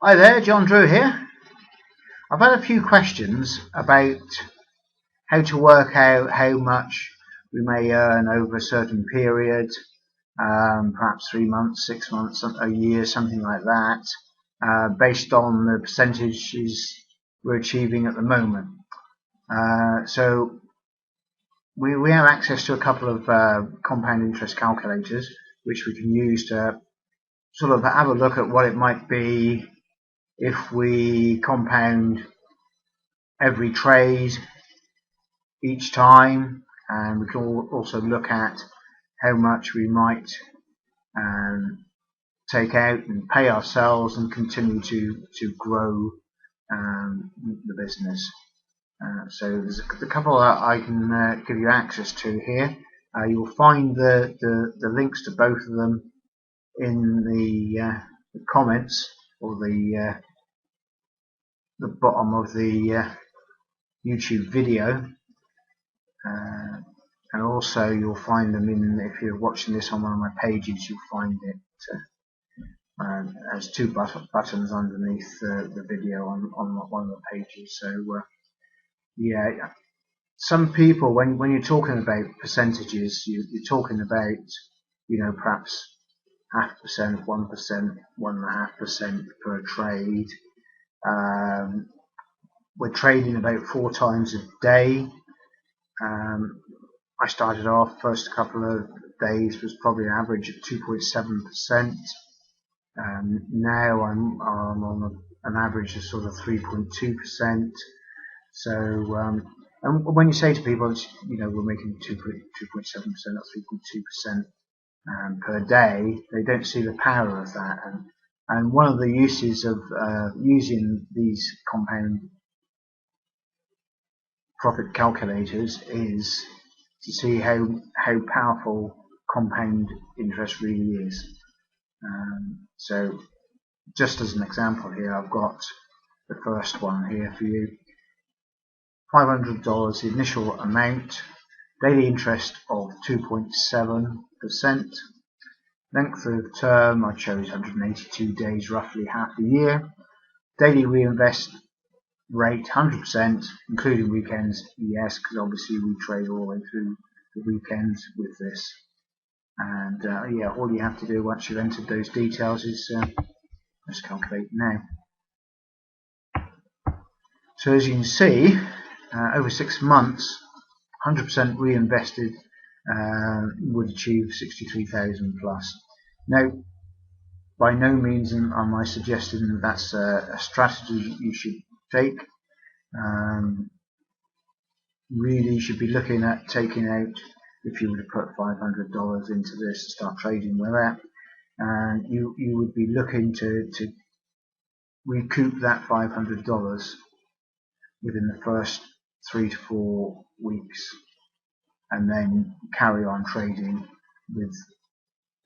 Hi there, John Drew here. I've had a few questions about how to work out how much we may earn over a certain period, perhaps 3 months, 6 months, a year, something like that, based on the percentages we're achieving at the moment. So we have access to a couple of compound interest calculators which we can use to sort of have a look at what it might be if we compound every trade each time, and we can also look at how much we might take out and pay ourselves and continue to grow the business. So there's a couple that I can give you access to here. You'll find the links to both of them in the comments or the bottom of the YouTube video, and also you'll find them if you're watching this on one of my pages, you'll find it as two buttons underneath the video on one of the pages. So yeah, some people, when you're talking about percentages, you're talking about, perhaps 0.5%, 1%, 1.5% per trade. We're trading about 4 times a day. I started off, first couple of days was probably an average of 2.7%. Now I'm on an average of sort of 3.2%. So, and when you say to people, we're making 2.7% or 3.2% per day, they don't see the power of that. And one of the uses of using these compound profit calculators is to see how powerful compound interest really is. So just as an example here, I've got the first one here for you. $500 the initial amount, daily interest of 2.7%, length of term I chose 182 days, roughly half a year, daily reinvest rate 100%, including weekends, yes, because obviously we trade all the way through the weekends with this. And yeah, all you have to do once you've entered those details is let's calculate now. So as you can see, over 6 months, 100% reinvested would achieve 63,000 plus. Now, by no means am I suggesting that that's a strategy you should take. Really, you should be looking at taking out, if you were to put $500 into this and start trading with that, and you would be looking to recoup that $500 within the first 3 to 4 weeks, and then carry on trading with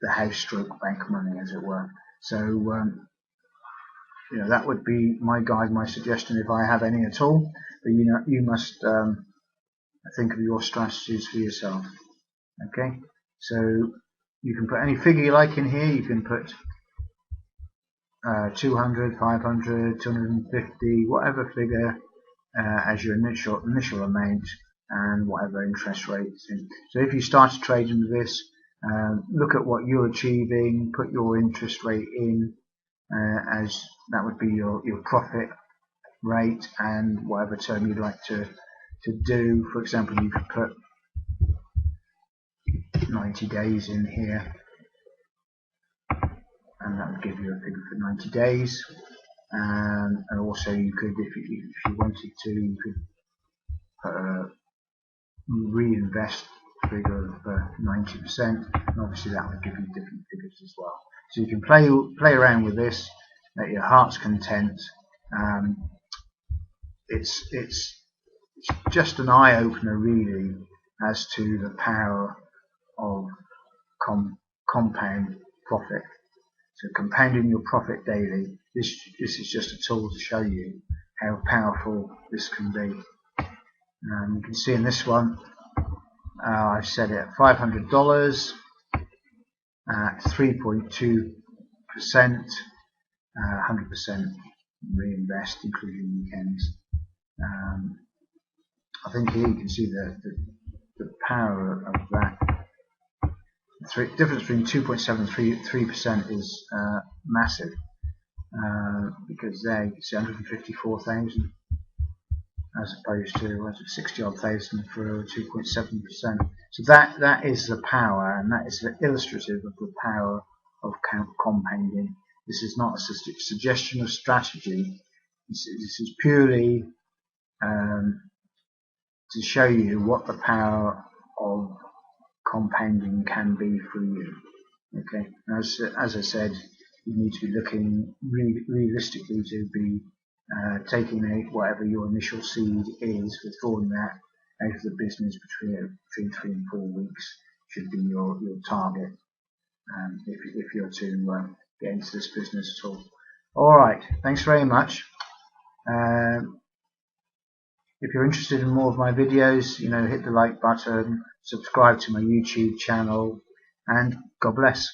the house stroke bank money, as it were. So that would be my guide, my suggestion, if I have any at all. But you must think of your strategies for yourself. Okay, so you can put any figure you like in here. You can put 200, 500, 250, whatever figure as your initial amount, and whatever interest rates in. So if you started trading with this, look at what you're achieving, put your interest rate in, as that would be your profit rate, and whatever term you'd like to do. For example, you could put 90 days in here, and that would give you a figure for 90 days. And also you could, if you wanted to, you could put a reinvest figure of 90%, and obviously that would give you different figures as well. So you can play around with this at your heart's content. It's just an eye-opener really as to the power of compound profit. So compounding your profit daily, this is just a tool to show you how powerful this can be. You can see in this one, I've set it at $500 at 3.2%, 100% reinvest, including weekends. I think here you can see the power of that. The difference between 2.73% is massive, because there you can see 154,000 as opposed to 60 odd thousand for 2.7%. So that is the power, and that is illustrative of the power of compounding. This is not a suggestion of strategy. This is purely to show you what the power of compounding can be for you. Okay, as I said, you need to be looking realistically to be taking out whatever your initial seed is, withdrawing that out of the business between 3 and 4 weeks should be your target, if you're to get into this business at all. Alright, thanks very much. If you're interested in more of my videos, hit the like button, subscribe to my YouTube channel, and God bless.